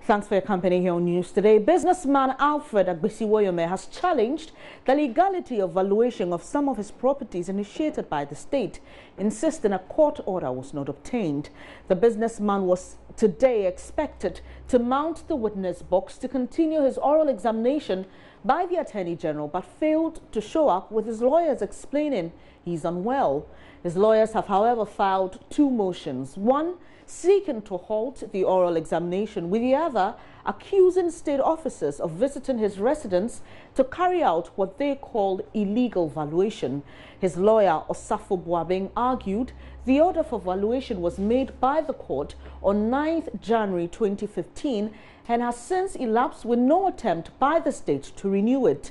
Thanks for your company here on News Today. Businessman Alfred Agbesiwoyome has challenged the legality of valuation of some of his properties initiated by the state, insisting a court order was not obtained. The businessman was today expected to mount the witness box to continue his oral examination by the Attorney General, but failed to show up, with his lawyers explaining he's unwell. His lawyers have, however, filed two motions, one seeking to halt the oral examination, with the other accusing state officers of visiting his residence to carry out what they called illegal valuation. His lawyer, Osafo Boabeng, argued the order for valuation was made by the court on 9th January 2015 and has since elapsed with no attempt by the state to renew it.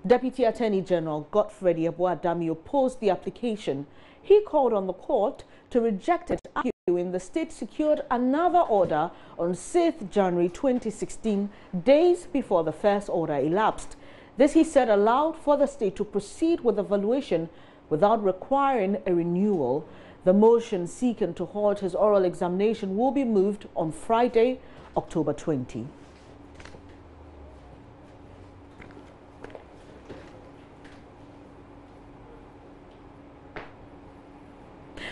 Deputy Attorney General Godfred Yeboah-Dami opposed the application. He called on the court to reject it, arguing the state secured another order on 6th January 2016, days before the first order elapsed. This, he said, allowed for the state to proceed with the valuation without requiring a renewal. The motion seeking to halt his oral examination will be moved on Friday, October 20.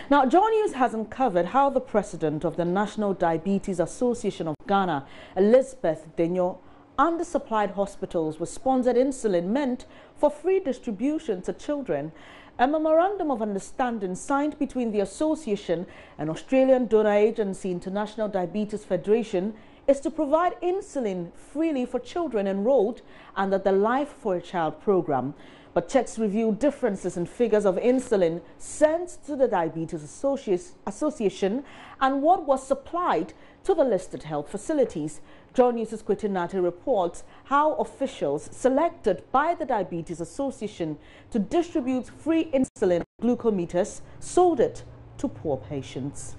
Now, John News has uncovered how the president of the National Diabetes Association of Ghana, Elizabeth Denyo, undersupplied hospitals with sponsored insulin meant for free distribution to children. A memorandum of understanding signed between the association and Australian donor agency International Diabetes Federation is to provide insulin freely for children enrolled under the Life for a Child program. But checks reveal differences in figures of insulin sent to the Diabetes Association and what was supplied to the listed health facilities. John News' Kwetinati reports how officials selected by the Diabetes Association to distribute free insulin glucometers sold it to poor patients.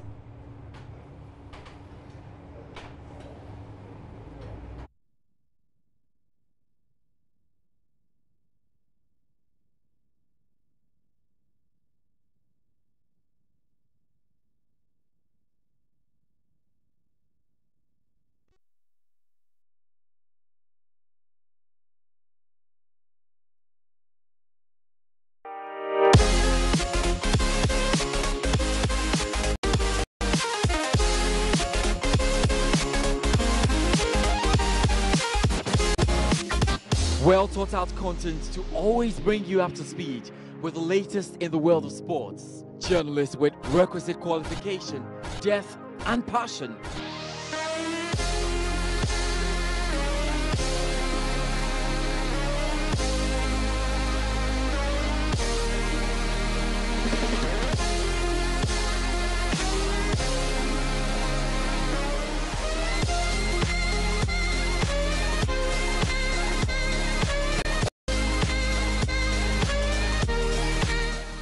Well thought out content to always bring you up to speed with the latest in the world of sports. Journalists with requisite qualification, depth and passion.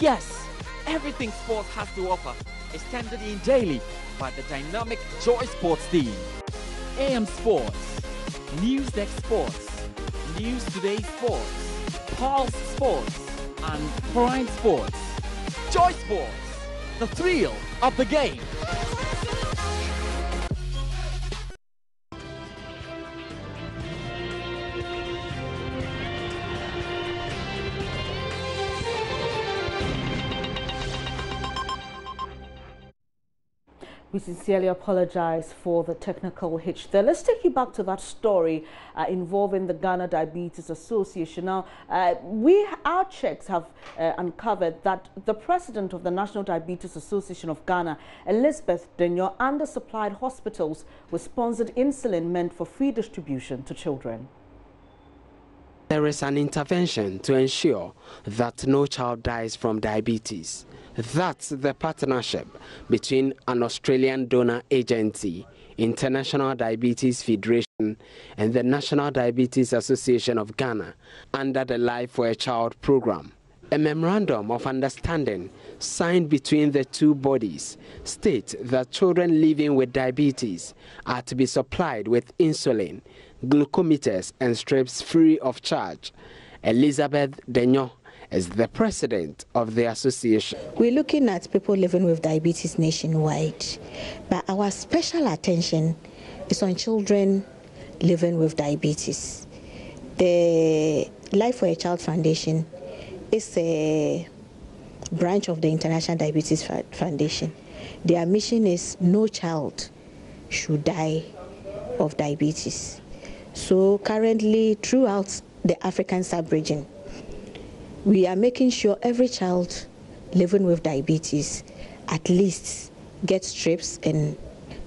Yes, everything sports has to offer is tendered in daily by the dynamic Joy Sports team. AM Sports, Newsdeck Sports, News Today Sports, Pulse Sports, and Prime Sports. Joy Sports, the thrill of the game. We sincerely apologize for the technical hitch there. Let's take you back to that story involving the Ghana Diabetes Association. Now, our checks have uncovered that the president of the National Diabetes Association of Ghana, Elizabeth Denyo, undersupplied hospitals with sponsored insulin meant for free distribution to children. There is an intervention to ensure that no child dies from diabetes. That's the partnership between an Australian donor agency, International Diabetes Federation, and the National Diabetes Association of Ghana under the Life for a Child program. A memorandum of understanding signed between the two bodies states that children living with diabetes are to be supplied with insulin, glucometers, and strips free of charge. Elizabeth Denyo is the president of the association. We're looking at people living with diabetes nationwide, but our special attention is on children living with diabetes. The Life for a Child Foundation is a branch of the International Diabetes Foundation. Their mission is no child should die of diabetes. So currently throughout the African sub-region, we are making sure every child living with diabetes at least gets strips and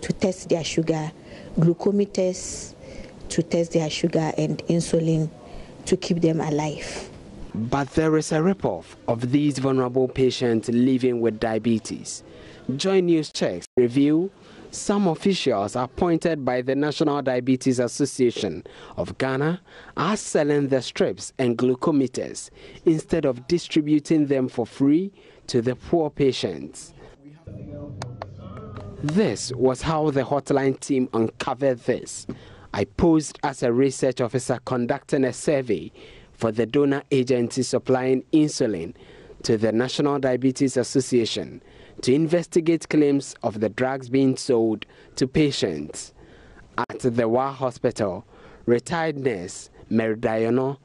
to test their sugar, glucometers to test their sugar, and insulin to keep them alive. But there is a rip-off of these vulnerable patients living with diabetes. Joy News Checks review some officials appointed by the National Diabetes Association of Ghana are selling the strips and glucometers instead of distributing them for free to the poor patients. This was how the hotline team uncovered this. I posed as a research officer conducting a survey for the donor agency supplying insulin to the National Diabetes Association to investigate claims of the drugs being sold to patients. At the WA Hospital, retired nurse Mary Diano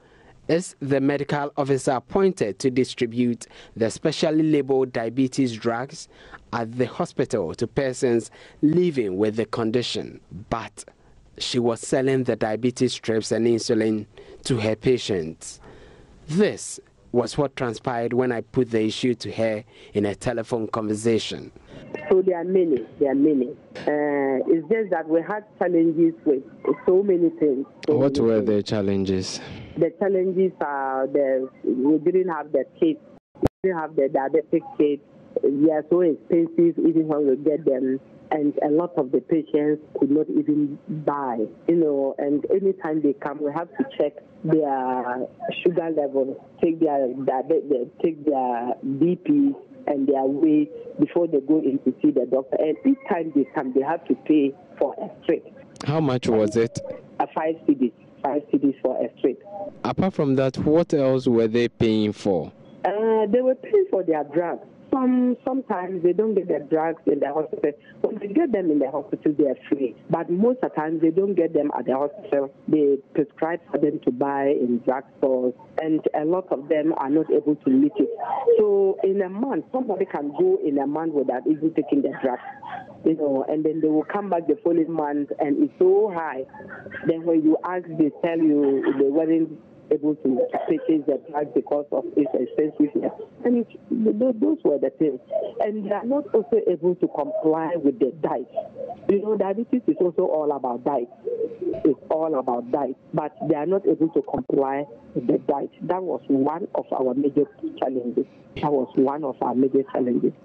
is the medical officer appointed to distribute the specially labeled diabetes drugs at the hospital to persons living with the condition. But she was selling the diabetes strips and insulin to her patients. This was what transpired when I put the issue to her in a telephone conversation. So there are many. It's just that we had challenges with so many things. What were the challenges? The challenges are we didn't have the kit. We didn't have the diabetic kit. They are so expensive even when we get them. And a lot of the patients could not even buy, and anytime they come, we have to check their sugar level, take their BP and their weight before they go in to see the doctor. And each time they come, they have to pay for a strip. How much was it? 5 cedis for a strip. Apart from that, what else were they paying for? They were paying for their drugs. Sometimes they don't get their drugs in the hospital. When they get them in the hospital, they are free. But most of the time, they don't get them at the hospital. They prescribe for them to buy in drugstores, and a lot of them are not able to meet it. So in a month, somebody can go in a month without even taking the drugs, and then they will come back the following month, and it's so high. Then when you ask, they tell you they weren't able to purchase the drugs because of its expensiveness. And those were the things. And they are not also able to comply with the diet. Diabetes is also all about diet. It's all about diet. But they are not able to comply with the diet. That was one of our major challenges.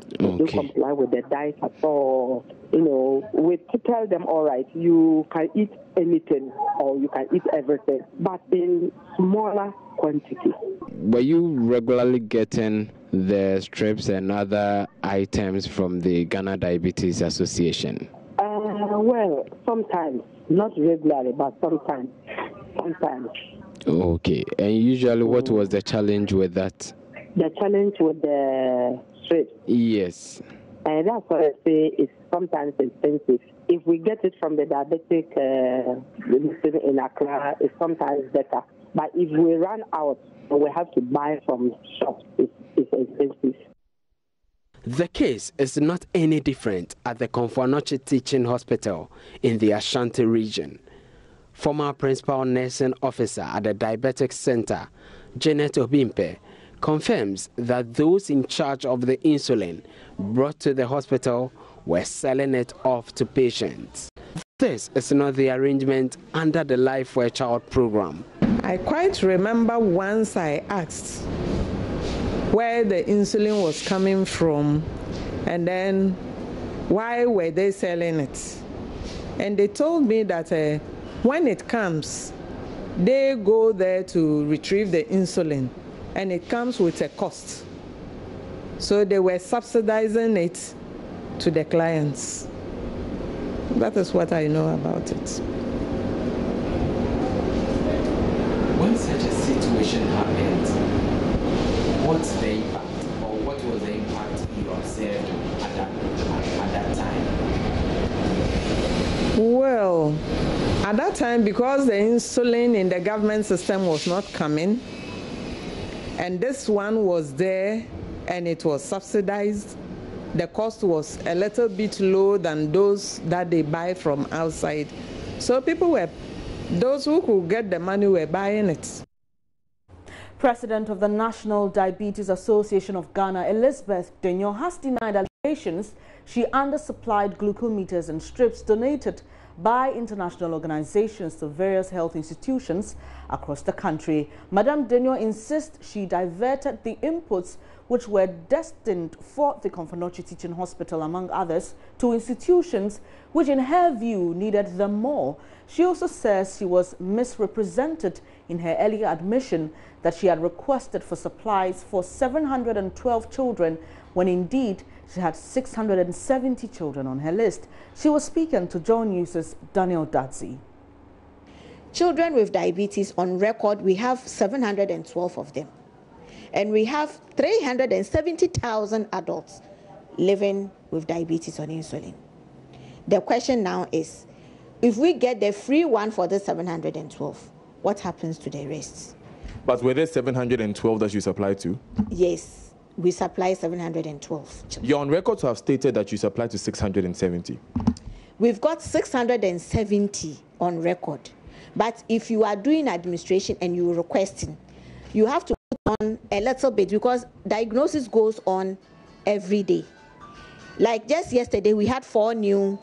They don't comply with the diet at all. We tell them, all right, you can eat anything or you can eat everything, but in smaller quantities. Were you regularly getting the strips and other items from the Ghana Diabetes Association? Well, sometimes. Not regularly, but sometimes. Okay. And usually what was the challenge with that? The challenge with the strips? Yes. And that's what I say, it's sometimes expensive. If we get it from the diabetic in Accra, it's sometimes better. But if we run out, we have to buy from shops. It's expensive. The case is not any different at the Komfo-Anokye Teaching Hospital in the Ashanti region. Former Principal Nursing Officer at the Diabetic Center, Janet Obimpe, confirms that those in charge of the insulin brought to the hospital were selling it off to patients. This is not the arrangement under the Life for a Child program. I quite remember once I asked where the insulin was coming from and then why were they selling it. And they told me that when it comes, they go there to retrieve the insulin and it comes with a cost. So they were subsidizing it to the clients. That is what I know about it. When such a situation happened, what's the impact, or what was the impact you observed at that time? Well, at At that time, because the insulin in the government system was not coming, and this one was there and it was subsidized, the cost was a little bit low than those that they buy from outside. So those who could get the money were buying it. President of the National Diabetes Association of Ghana, Elizabeth Denyo, has denied allegations she undersupplied glucometers and strips donated by international organizations to various health institutions across the country. Madame Denyo insists she diverted the inputs which were destined for the Konfanochi Teaching Hospital, among others, to institutions which in her view needed them more. She also says she was misrepresented in her earlier admission that she had requested for supplies for 712 children when indeed she had 670 children on her list. She was speaking to John News' Daniel Dadzi. Children with diabetes on record, we have 712 of them. And we have 370,000 adults living with diabetes on insulin. The question now is, if we get the free one for the 712, what happens to the rest? But were there 712 that you supplied to? Yes, we supply 712. You're on record to have stated that you supplied to 670. We've got 670 on record. But if you are doing administration and you're requesting, you have to put on a little bit because diagnosis goes on every day. Like just yesterday, we had 4 new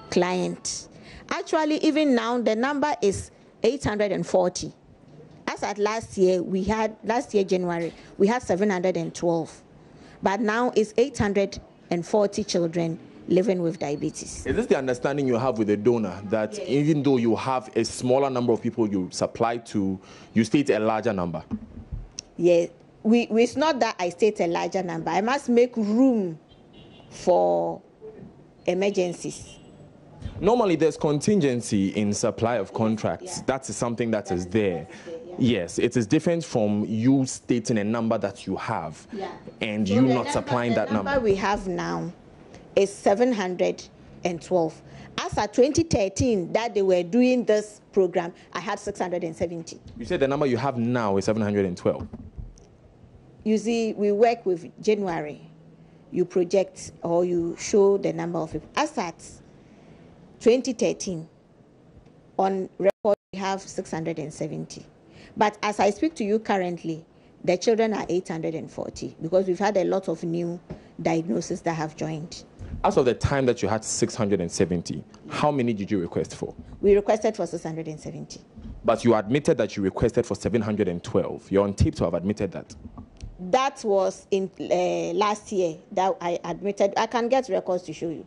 clients. Actually, even now, the number is 840. As at last year, January, we had 712. But now it's 840 children living with diabetes. Is this the understanding you have with the donor, that yes, even though you have a smaller number of people you supply to, you state a larger number? Yes, it's not that I state a larger number. I must make room for emergencies. Normally, there's contingency in supply of contracts. Yeah. That is something that is there. Yeah. Yes, it is different from you stating a number that you have, yeah, and so you not supplying that number. The number we have now is 712. As at 2013, that they were doing this program, I had 670. You said the number you have now is 712. You see, we work with January. You project or you show the number of people. As at 2013, on record, we have 670. But as I speak to you currently, the children are 840 because we've had a lot of new diagnoses that have joined. As of the time that you had 670, how many did you request for? We requested for 670. But you admitted that you requested for 712. You're on tape to have admitted that. That was in last year that I admitted. I can get records to show you.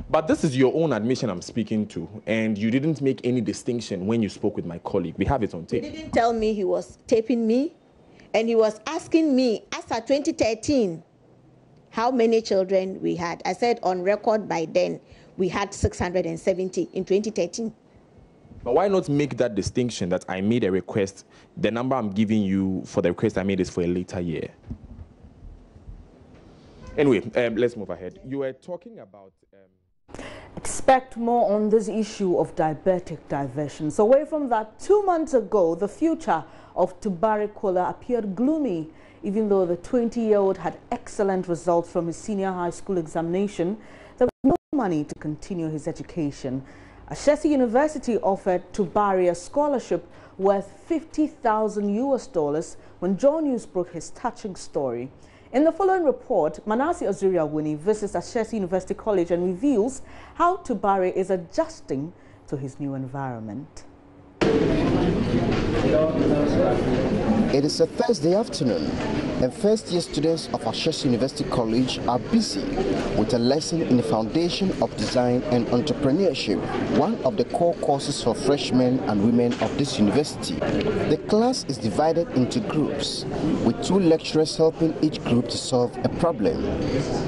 But this is your own admission I'm speaking to, and you didn't make any distinction when you spoke with my colleague. We have it on tape. He didn't tell me he was taping me, and he was asking me, after 2013, how many children we had. I said on record by then, we had 670 in 2013. But why not make that distinction that I made a request, the number I'm giving you for the request I made is for a later year? Anyway, let's move ahead. You were talking about... Expect more on this issue of diabetic diversions. Away from that, 2 months ago, the future of Tubari Kola appeared gloomy. Even though the 20-year-old had excellent results from his senior high school examination, there was no money to continue his education. Ashesi University offered Tubari a scholarship worth $50,000 when John News broke his touching story. In the following report, Manasi Azuriawuni visits Ashesi University College and reveals how Tubari is adjusting to his new environment. It is a Thursday afternoon, and first-year students of Ashesi University College are busy with a lesson in the foundation of design and entrepreneurship, one of the core courses for freshmen and women of this university. The class is divided into groups, with 2 lecturers helping each group to solve a problem.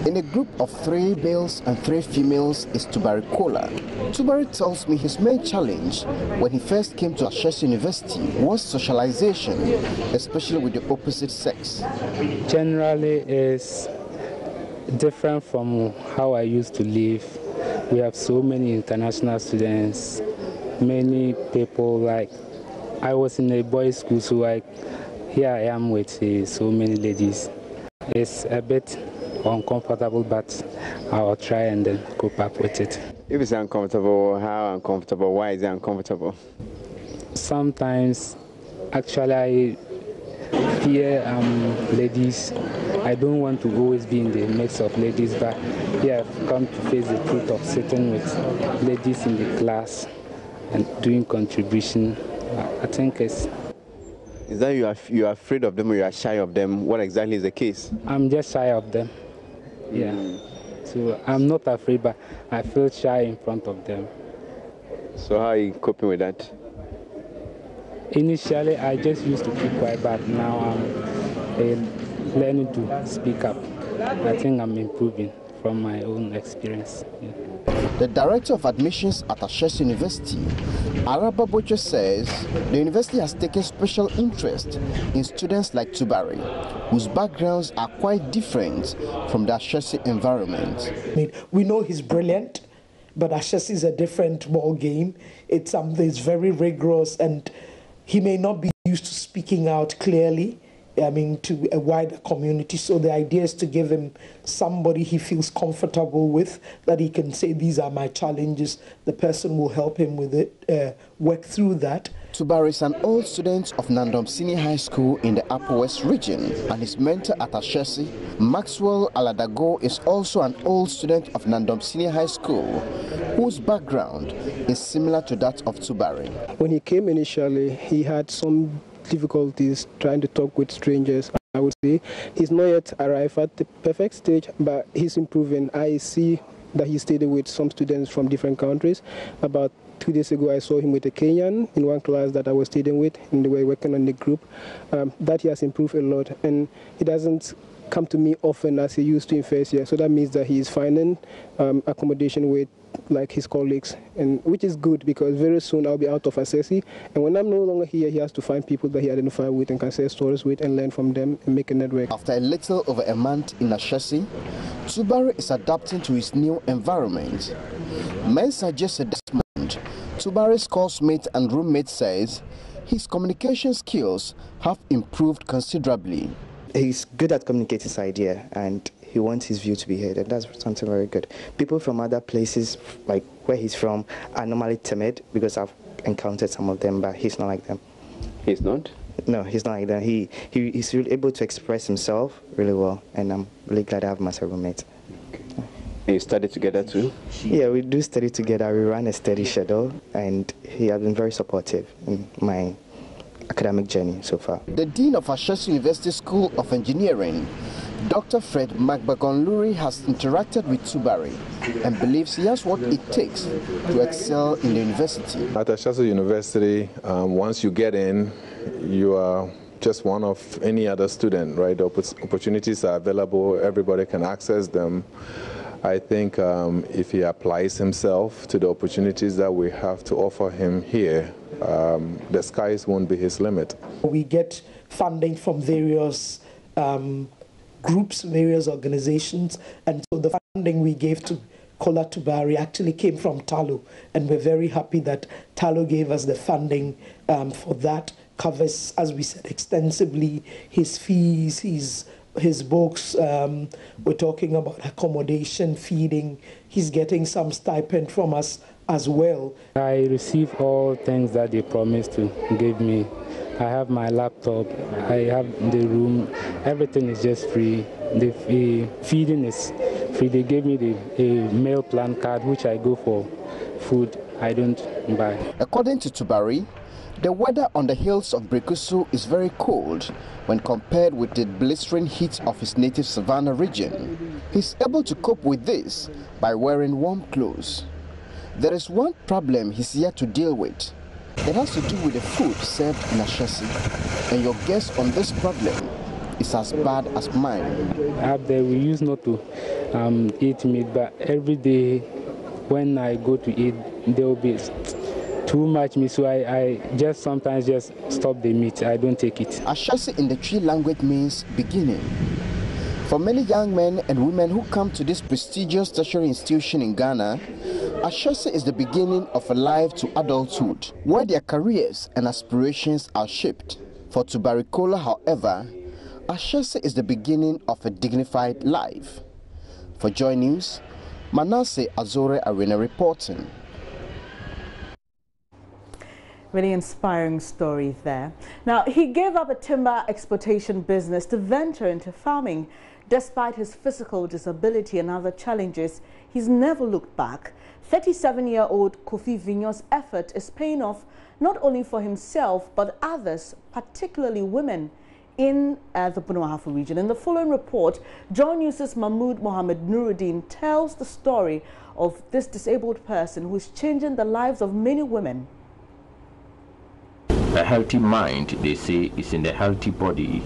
In a group of 3 males and 3 females is Tubari Kola. Tubari tells me his main challenge when he first came to Ashesi University was socialization, especially with the opposite sex. Generally, it's different from how I used to live. We have so many international students, many people. Like, I was in a boys' school, so here I am with so many ladies. It's a bit uncomfortable, but I'll try and then cope up with it. If it's uncomfortable, how uncomfortable? Why is it uncomfortable? Sometimes, actually, I fear ladies. I don't want to always be in the midst of ladies, but yeah, I've come to face the truth of sitting with ladies in the class and doing contribution. I think it's... Is that you are afraid of them or you are shy of them? What exactly is the case? I'm just shy of them. Yeah. So I'm not afraid, but I feel shy in front of them. So how are you coping with that? Initially, I just used to keep quiet, but now I'm learning to speak up. I think I'm improving from my own experience. Yeah. The Director of Admissions at Ashesi University, Araba Boche, says the university has taken special interest in students like Tubari, whose backgrounds are quite different from the Ashesi environment. We know he's brilliant, but Ashesi is a different ball game. It's something that's very rigorous, and he may not be used to speaking out clearly, to a wider community. So the idea is to give him somebody he feels comfortable with, that he can say, these are my challenges. The person will help him with it, work through that. Tubari is an old student of Nandom Senior High School in the Upper West region, and his mentor at Ashesi, Maxwell Aladago, is also an old student of Nandom Senior High School, whose background is similar to that of Tubari. When he came initially, he had some difficulties trying to talk with strangers. I would say he's not yet arrived at the perfect stage, but he's improving. I see that he stayed with some students from different countries. About 2 days ago, I saw him with a Kenyan in one class that I was studying with, and they were working on the group. That he has improved a lot, and he doesn't come to me often as he used to in first year. So that means that he is finding accommodation with like his colleagues, and which is good, because very soon I'll be out of Assesi, and when I'm no longer here, he has to find people that he identifies with and can share stories with and learn from them and make a network. After a little over a month in Ashesi, Tubari is adapting to his new environment. Mensa Jesse Desmond, Tubari's coursemate and roommate, says his communication skills have improved considerably. He's good at communicating his idea, and he wants his view to be heard, and that's something very good. People from other places, like where he's from, are normally timid, because I've encountered some of them, but he's not like them. He's not? No, he's not like that. He's really able to express himself really well, and I'm really glad I have him as a roommate. And you study together too? Yeah, we do study together. We run a steady schedule, and he has been very supportive in my academic journey so far. The Dean of Ashesi University School of Engineering, Dr. Fred Magbagonluri, has interacted with Tubari and believes he has what it takes to excel in the university. At Ashesi University, once you get in, you are just one of any other student, right? The opportunities are available, everybody can access them. I think if he applies himself to the opportunities that we have to offer him here, the skies won't be his limit. We get funding from various groups, various organizations, and so the funding we gave to Kola Tubari actually came from Talo, and we're very happy that Talo gave us the funding for that. Covers, as we said, extensively his fees, his books. We're talking about accommodation, feeding. He's getting some stipend from us as well. I receive all things that they promised to give me. I have my laptop, I have the room, everything is just free. The feeding is free. They gave me a meal plan card, which I go for food. I don't buy. According to Tubari, the weather on the hills of Brekusu is very cold when compared with the blistering heat of his native savanna region. He's able to cope with this by wearing warm clothes. There is one problem he's yet to deal with. It has to do with the food served in Ashesi, and your guess on this problem is as bad as mine. Up there we used not to eat meat, but every day when I go to eat, there will be too much meat, so I just sometimes just stop the meat. I don't take it. Ashesi in the Twi language means beginning. For many young men and women who come to this prestigious tertiary institution in Ghana, Ashesi is the beginning of a life to adulthood, where their careers and aspirations are shaped. For Tubarikola, however, Ashesi is the beginning of a dignified life. For Joy News, Manasseh Azore Arena reporting. Really inspiring story there. Now, he gave up a timber exploitation business to venture into farming. Despite his physical disability and other challenges, he's never looked back. 37-year-old Kofi Vignon's effort is paying off not only for himself but others, particularly women in the Bunuahafu region. In the following report, John News' Mahmoud Mohammed Nuruddin tells the story of this disabled person who is changing the lives of many women. A healthy mind, they say, is in a healthy body.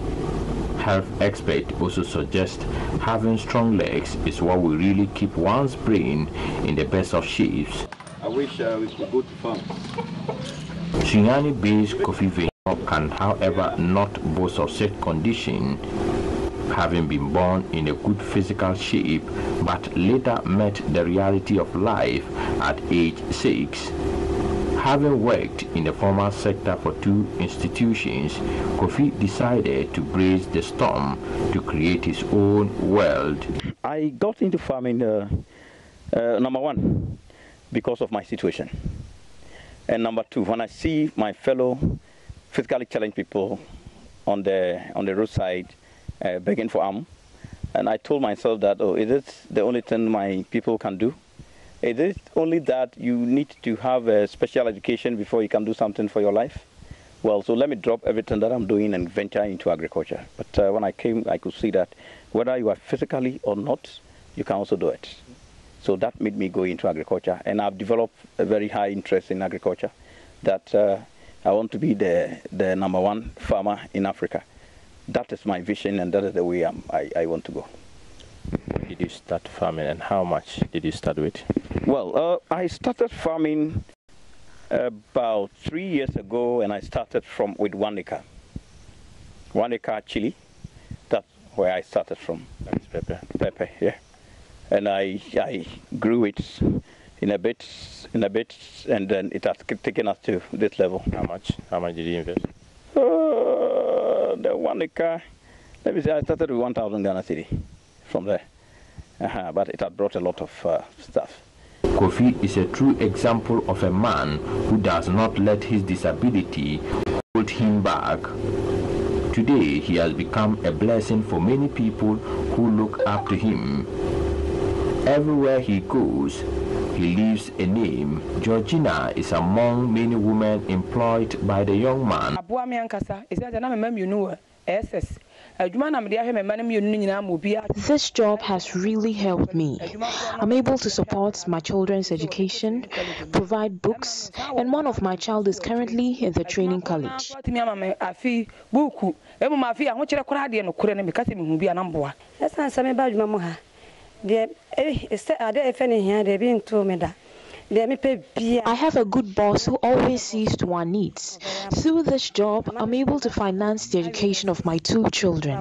Health experts also suggest having strong legs is what will really keep one's brain in the best of shapes. I wish we could go to farm. Sunyani-based Kofi Vignon can, however, not boast of such condition, having been born in a good physical shape, but later met the reality of life at age 6. Having worked in the formal sector for 2 institutions, Kofi decided to brave the storm to create his own world. I got into farming, number 1, because of my situation. And number 2, when I see my fellow physically challenged people on the roadside begging for alms, and I told myself that, oh, is this the only thing my people can do? Is it only that you need to have a special education before you can do something for your life? Well, so let me drop everything that I'm doing and venture into agriculture. But when I came, I could see that whether you are physically or not, you can also do it. So that made me go into agriculture. And I've developed a very high interest in agriculture that I want to be the number 1 farmer in Africa. That is my vision, and that is the way I want to go. When did you start farming, and how much did you start with? Well, I started farming about 3 years ago, and I started with 1 acre. 1 acre chili. That's where I started from. That's pepper. Pepper, yeah. And I grew it in a bit, and then it has taken us to this level. How much? How much did you invest? The 1 acre. Let me say, I started with 1,000 Ghana cedi from there. But it had brought a lot of stuff. Kofi is a true example of a man who does not let his disability hold him back. Today, he has become a blessing for many people who look up to him. Everywhere he goes, he leaves a name. Georgina is among many women employed by the young man. This job has really helped me. I'm able to support my children's education, provide books, and one of my child is currently in the training college. I have a good boss who always sees to our needs. Through this job, I'm able to finance the education of my 2 children.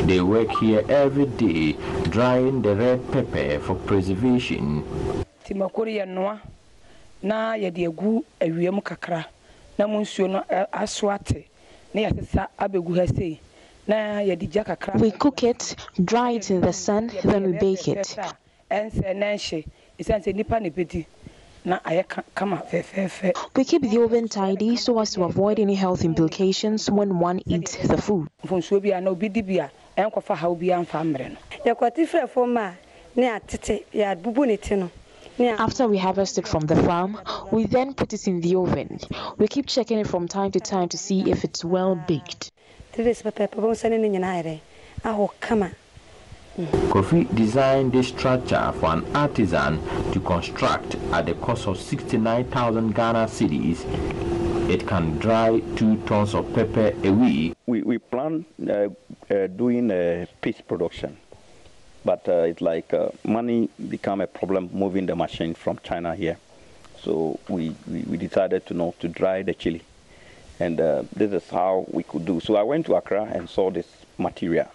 They work here every day, drying the red pepper for preservation. We cook it, dry it in the sun, then we bake it. We keep the oven tidy so as to avoid any health implications when one eats the food. After we harvest it from the farm, we then put it in the oven. We keep checking it from time to time to see if it's well baked. Kofi designed this structure for an artisan to construct at the cost of 69,000 Ghana cedis. It can dry 2 tons of pepper a week. We plan doing peace production, but it's like money become a problem moving the machine from China here. So we decided to dry the chili. And this is how we could do. So I went to Accra and saw this material.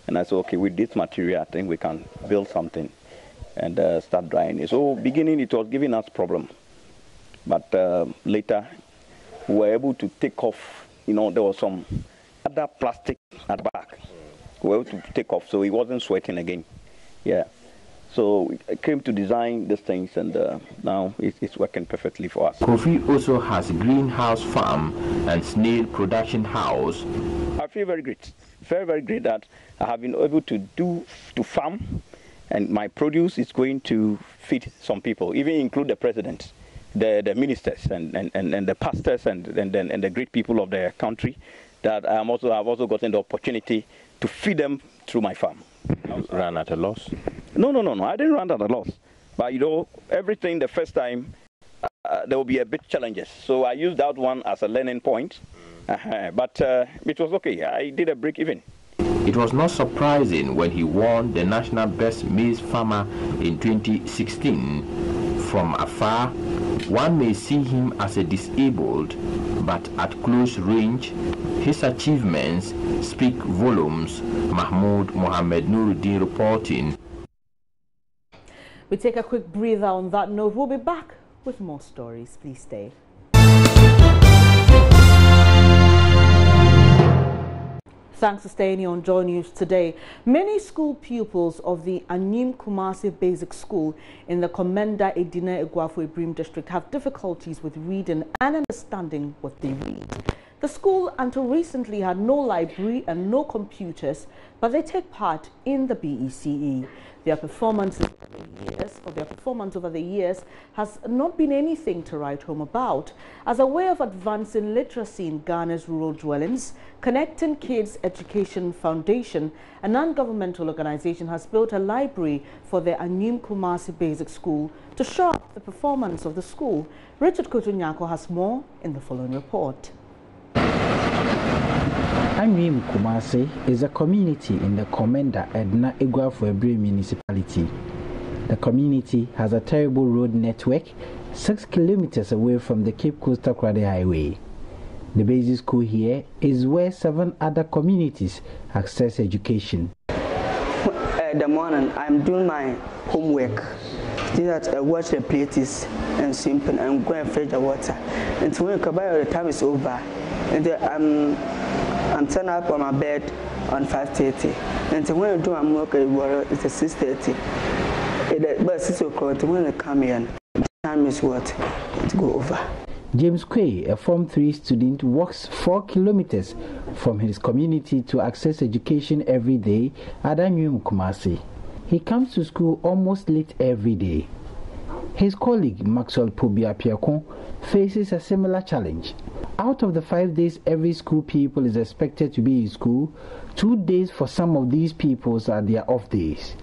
And I said, okay, with this material, I think we can build something and start drying it. So beginning, it was giving us problem. But later, we were able to take off, there was some other plastic at the back. We were able to take off, so it wasn't sweating again. Yeah. So I came to design these things, and now it's working perfectly for us. Kofi also has a greenhouse farm and snail production house. I feel very great, very, very great that I have been able to farm, and my produce is going to feed some people, even include the president, the ministers, and the pastors, and the great people of the country. That I've also gotten the opportunity to feed them through my farm. Ran at a loss? No. I didn't run at a loss. But everything the first time, there will be a bit challenges. So I used that one as a learning point. But it was okay. I did a break even. It was not surprising when he won the National Best Maize Farmer in 2016. From afar, one may see him as a disabled, but at close range, his achievements speak volumes. Mahmoud Mohammed Nuruddin reporting. We take a quick breather on that note. We'll be back with more stories. Please stay. Thanks for staying here on Joy News today. Many school pupils of the Anyim Kumasi Basic School in the Komenda Edina Eguafo Ibrim district have difficulties with reading and understanding what they read. The school until recently had no library and no computers, but they take part in the BECE. Their performance over the years has not been anything to write home about. As a way of advancing literacy in Ghana's rural dwellings, Connecting Kids Education Foundation, a non-governmental organization, has built a library for the Anyim Kumasi Basic School to show up the performance of the school. Richard Kotunyako has more in the following report. Anyim Kumasi is a community in the Komenda Edina Eguafo Ibrim municipality. The community has a terrible road network 6 kilometers away from the Cape Coast Takoradi Highway. The basic school here is where 7 other communities access education. The morning I'm doing my homework. I wash the plates and simple and go and fetch the water. And when the time is over, and I'm turning up on my bed on 5:30. And when I do my work, it's 6:30. But 6 o'clock, when I come in, the time is what? To go over. James Quay, a Form 3 student, walks 4 kilometers from his community to access education every day at Anyim Kumasi. He comes to school almost late every day. His colleague, Maxwell Pobiapiakon, faces a similar challenge. Out of the 5 days every school pupil is expected to be in school, 2 days for some of these pupils are their off days.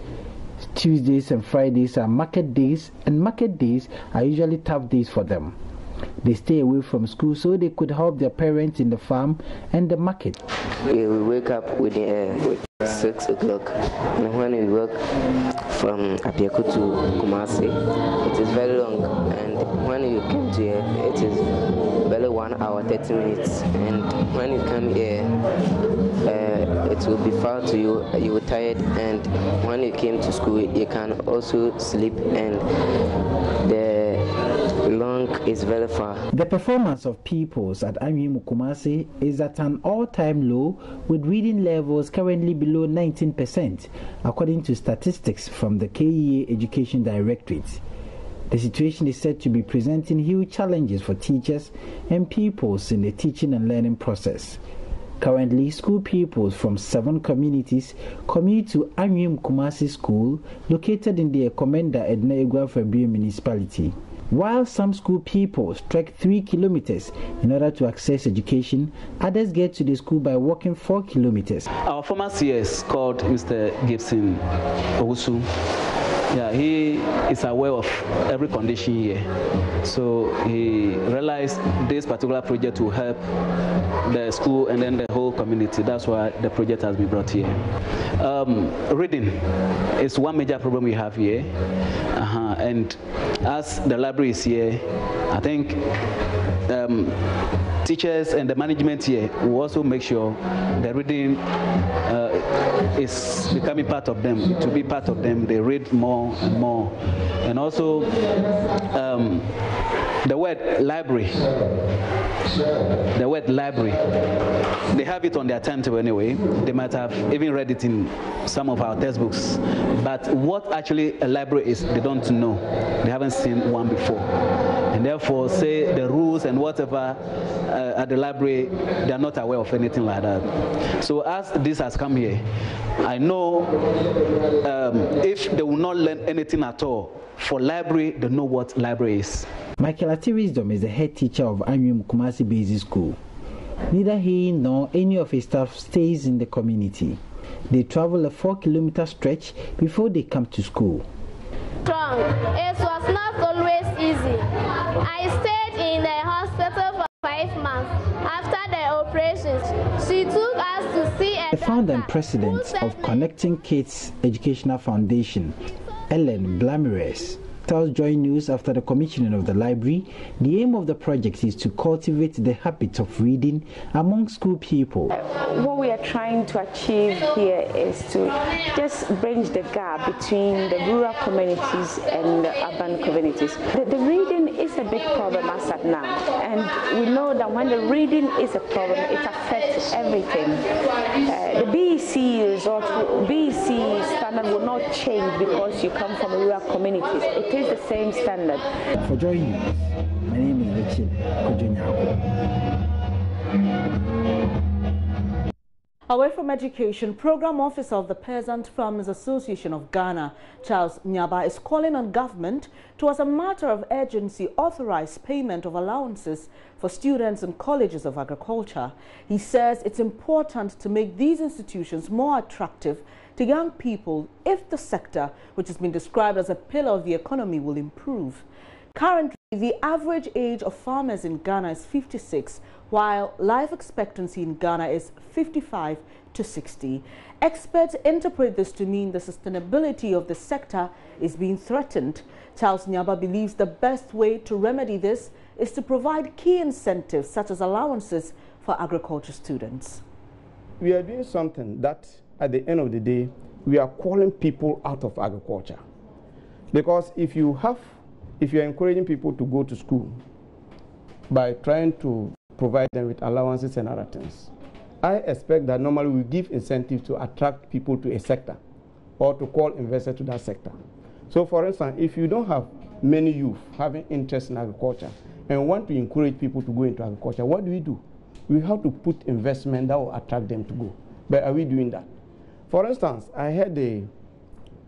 Tuesdays and Fridays are market days, and market days are usually tough days for them. They stay away from school so they could help their parents in the farm and the market. We wake up with 6 o'clock, and when we work from Apiako to Kumasi, it is very long, and when you come to here, it is very 1 hour 30 minutes, and when you come here, it will be far to you, you will tired, and when you came to school, you can also sleep, and the long is very far. The performance of pupils at Anyim Kumasi is at an all-time low, with reading levels currently below 19%, according to statistics from the KEA Education Directorate. The situation is said to be presenting huge challenges for teachers and pupils in the teaching and learning process. Currently, school pupils from 7 communities commute to Anyim Kumasi School, located in the Komenda Edina Eguafo Ibrim municipality. While some school pupils trek 3 kilometers in order to access education, others get to the school by walking 4 kilometers. Our former CS called Mr. Gibson Owusu. Yeah, he is aware of every condition here. So he realized this particular project will help the school and then the whole community. That's why the project has been brought here. Reading is one major problem we have here. And as the library is here, I think teachers and the management here will also make sure the reading is becoming part of them. To be part of them, they read more and more. And also the word library. The word library, they have it on their timetable anyway. They might have even read it in some of our textbooks. But what actually a library is, they don't know. They haven't seen one before. And therefore, say the rules and whatever at the library, they are not aware of anything like that. So as this has come here, I know if they will not learn anything at all, for library, they know what library is. Michael Atiwisdom is the head teacher of Anwim Kumasi Basic School. Neither he nor any of his staff stays in the community. They travel a 4-kilometer stretch before they come to school. Strong. It was not always easy. I stayed in the hospital for 5 months. After the operations, she took us to see a The founder and president of Connecting Kids Educational Foundation, Ellen Blamires, tells Joy News after the commissioning of the library, the aim of the project is to cultivate the habit of reading among school people. What we are trying to achieve here is to just bridge the gap between the rural communities and the urban communities. The reading is a big problem as of now, and we know that when the reading is a problem, it affects everything. The BEC result, BEC standard will not change because you come from rural communities. It is the same standard. For Joy News, my name is Richard Kojunyako. Away from education, Program Officer of the Peasant Farmers Association of Ghana, Charles Nyaba, is calling on government to, as a matter of urgency, authorize payment of allowances for students in colleges of agriculture. He says it's important to make these institutions more attractive to young people if the sector, which has been described as a pillar of the economy, will improve. Currently, the average age of farmers in Ghana is 56, while life expectancy in Ghana is 55 to 60. Experts interpret this to mean the sustainability of the sector is being threatened. Charles Nyaba believes the best way to remedy this is to provide key incentives such as allowances for agriculture students. We are doing something that at the end of the day, we are calling people out of agriculture. Because if you are encouraging people to go to school by trying to provide them with allowances and other things, I expect that normally we give incentives to attract people to a sector or to call investors to that sector. So for instance, if you don't have many youth having interest in agriculture and want to encourage people to go into agriculture, what do? We have to put investment that will attract them to go. But are we doing that? For instance, I had the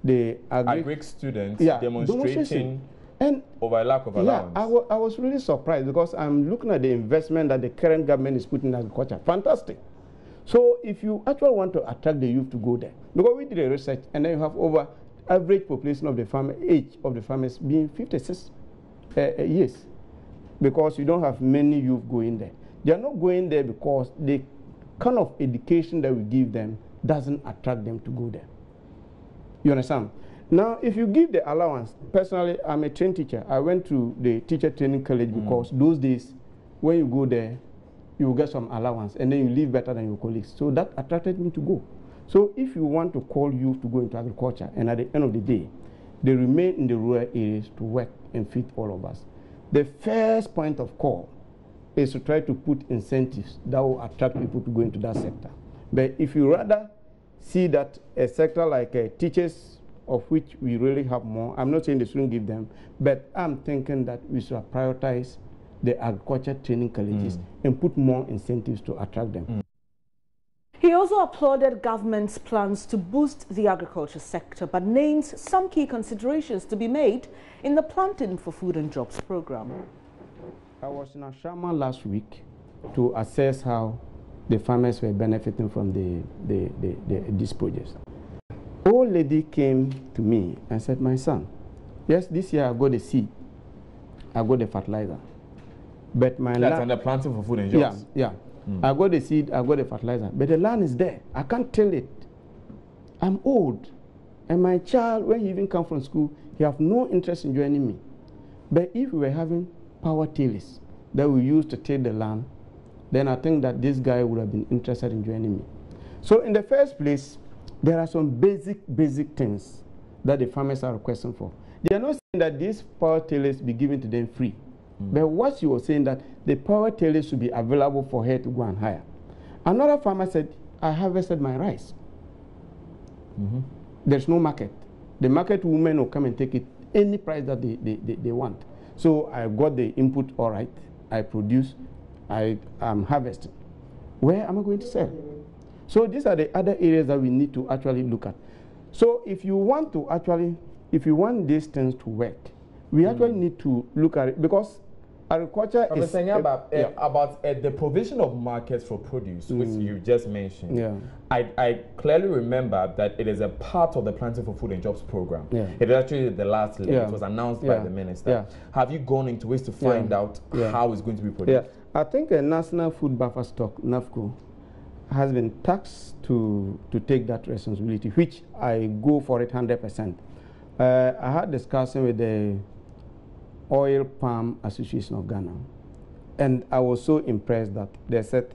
agric students demonstrating and over lack of allowance. I was really surprised because I'm looking at the investment that the current government is putting in agriculture. Fantastic. So if you actually want to attract the youth to go there, because we did a research and then you have over average population of the farmer, age of the farmers being 56 years, because you don't have many youth going there. They are not going there because the kind of education that we give them doesn't attract them to go there. You understand? Now, if you give the allowance, personally, I'm a trained teacher. I went to the teacher training college because those days, when you go there, you will get some allowance and then you live better than your colleagues. So that attracted me to go. So if you want to call youth to go into agriculture and at the end of the day, they remain in the rural areas to work and feed all of us, the first point of call is to try to put incentives that will attract people to go into that sector. But if you rather see that a sector like teachers, of which we really have more, I'm not saying they shouldn't give them, but I'm thinking that we should prioritize the agriculture training colleges and put more incentives to attract them. He also applauded government's plans to boost the agriculture sector, but names some key considerations to be made in the Planting for Food and Jobs program. I was in Ashama last week to assess how the farmers were benefiting from these projects. An old lady came to me and said, my son, yes, this year I got the seed, I got the fertilizer. But my That's under Planting for Food and Jobs? Yeah. I got the seed, I got the fertilizer, but the land is there. I can't tell it. I'm old. And my child, when he even comes from school, he has no interest in joining me. But if we were having power tillers that we use to till the land then I think that this guy would have been interested in joining me. So in the first place, there are some basic things that the farmers are requesting for. They are not saying that these power tillers be given to them free. But what you were saying that the power tillers should be available for her to go and hire. Another farmer said, I harvested my rice. There's no market. The market women will come and take it any price that they want. So I got the input all right. I produce, I am harvesting. Where am I going to sell? So these are the other areas that we need to actually look at. So if you want these things to work, we actually need to look at it, because agriculture is saying about the provision of markets for produce, which you just mentioned. Yeah. I clearly remember that it is a part of the Planting for Food and Jobs program. Yeah. It is actually the last list. Yeah. It was announced by the minister. Yeah. Have you gone into ways to find out how it's going to be produced? Yeah. I think a National Food Buffer Stock, NAFCO, has been tasked to take that responsibility, which I go for it 100%. I had discussion with the Oil Palm Association of Ghana, and I was so impressed that they said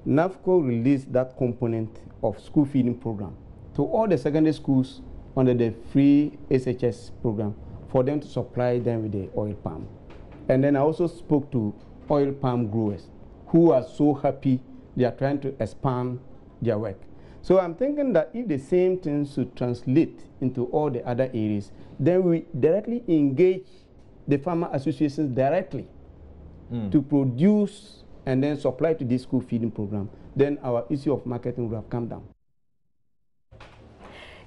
NAFCO released that component of school feeding program to all the secondary schools under the free SHS program for them to supply them with the oil palm. And then I also spoke to oil palm growers who are so happy they are trying to expand their work. So I'm thinking that if the same thing should translate into all the other areas, then we directly engage the farmer associations directly to produce and then supply to this school feeding program. Then our issue of marketing would have come down.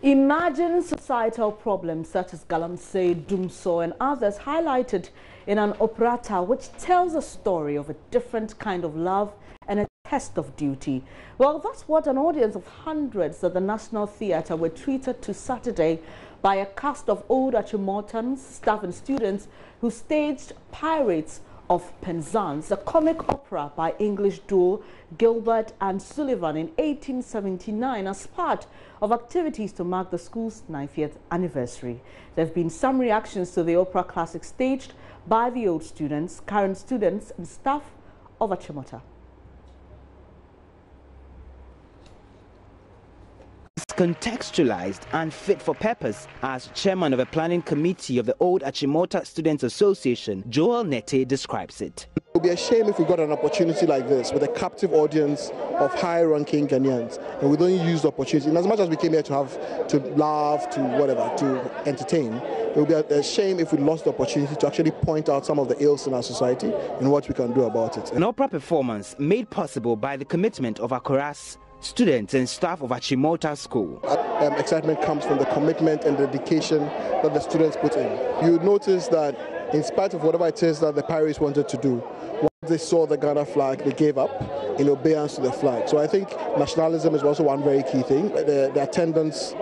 Imagine societal problems such as galamsey, doomsor and others highlighted in an operetta which tells a story of a different kind of love and a test of duty. Well, that's what an audience of hundreds at the National Theatre were treated to Saturday by a cast of old Achimotans, staff and students who staged Pirates of Penzance, a comic opera by English duo Gilbert and Sullivan in 1879 as part of activities to mark the school's 90th anniversary. There have been some reactions to the opera classic staged by the old students, current students and staff of Achimota. Contextualized and fit for purpose. As chairman of a planning committee of the Old Achimota Students Association, Joel Nete describes it. It would be a shame if we got an opportunity like this with a captive audience of high-ranking Ghanaians and we don't use the opportunity. And as much as we came here to laugh, to whatever, to entertain, it would be a shame if we lost the opportunity to actually point out some of the ills in our society and what we can do about it. An opera performance made possible by the commitment of Akora's students and staff of Achimota School. Excitement comes from the commitment and dedication that the students put in. You notice that in spite of whatever it is that the Pirates wanted to do, once they saw the Ghana flag, they gave up in obedience to the flag. So I think nationalism is also one very key thing, the attendance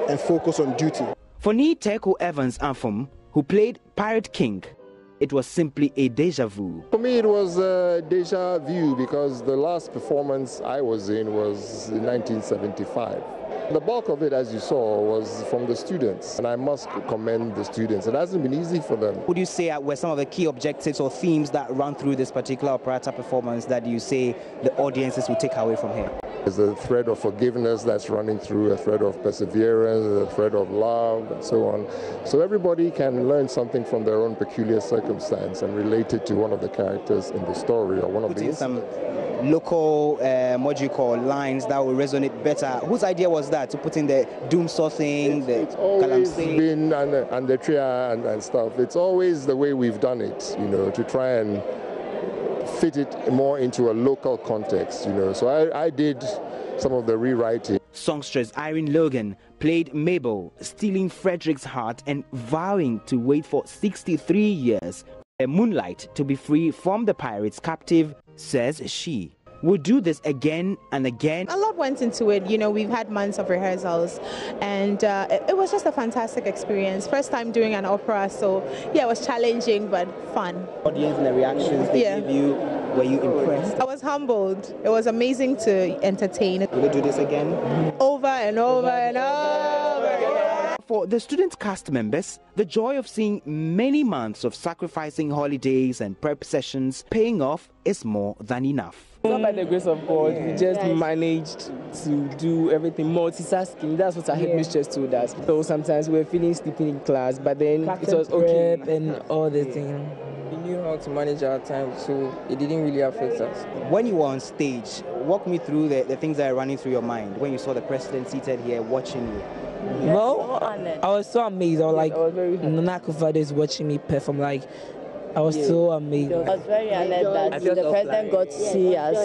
and focus on duty. For Nii Teko Evans Amfum, who played Pirate King, it was simply a deja vu. For me, it was a deja vu because the last performance I was in was in 1975. The bulk of it, as you saw, was from the students, and I must commend the students. It hasn't been easy for them. Would you say were some of the key objectives or themes that run through this particular operetta performance that you say the audiences will take away from here? There's a thread of forgiveness that's running through, a thread of perseverance, a thread of love, and so on. So everybody can learn something from their own peculiar circumstance and relate it to one of the characters in the story or one of the some local, what do you call, lines that will resonate better. Whose idea was that, to put in the doomsor thing, it's always been and the tria and stuff. It's always the way we've done it, you know, to try and fit it more into a local context, you know. So I did some of the rewriting. Songstress Irene Logan played Mabel, stealing Frederick's heart and vowing to wait for 63 years for Moonlight to be free from the pirates' captive, says she. We'll do this again and again. A lot went into it. You know, we've had months of rehearsals and it was just a fantastic experience. First time doing an opera, so yeah, it was challenging but fun. Audience and the reactions they gave you, were you impressed? I was humbled. It was amazing to entertain. Will we do this again? Over and over and over. For the student cast members, the joy of seeing many months of sacrificing holidays and prep sessions paying off is more than enough. Not by the grace of God, we just managed to do everything, multitasking. That's what our headmistress told us. So sometimes we were feeling sleeping in class, but then it was okay. And all the things. We knew how to manage our time, so it didn't really affect us. When you were on stage, walk me through the things that are running through your mind when you saw the president seated here watching you. Well, I was so amazed. I was like, Nana Akufo-Addo is watching me perform. Like, I was so amazed. I was very honored that the president got to see us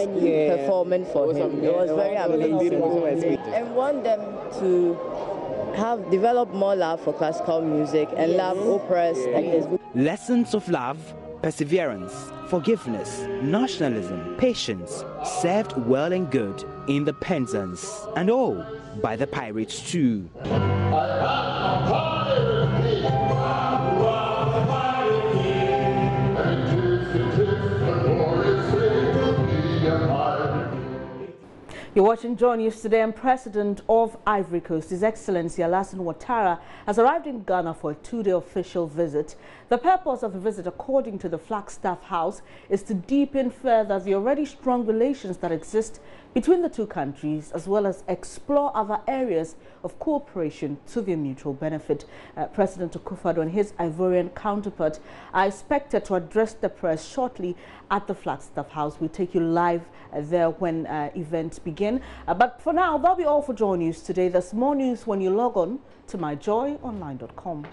performing for him. It was very amazing. And want them to develop more love for classical music and love operas like this. Lessons of love, perseverance, forgiveness, nationalism, patience, served well and good in the Penzance, and all by the pirates too. You're watching Joy News today, and President of Ivory Coast, His Excellency Alassane Ouattara, has arrived in Ghana for a two-day official visit. The purpose of the visit, according to the Flagstaff House, is to deepen further the already strong relations that exist between the two countries, as well as explore other areas of cooperation to their mutual benefit. President Akufo-Addo and his Ivorian counterpart are expected to address the press shortly at the Flagstaff House. We'll take you live there when events begin. But for now, that'll be all for Joy News today. There's more news when you log on to myjoyonline.com.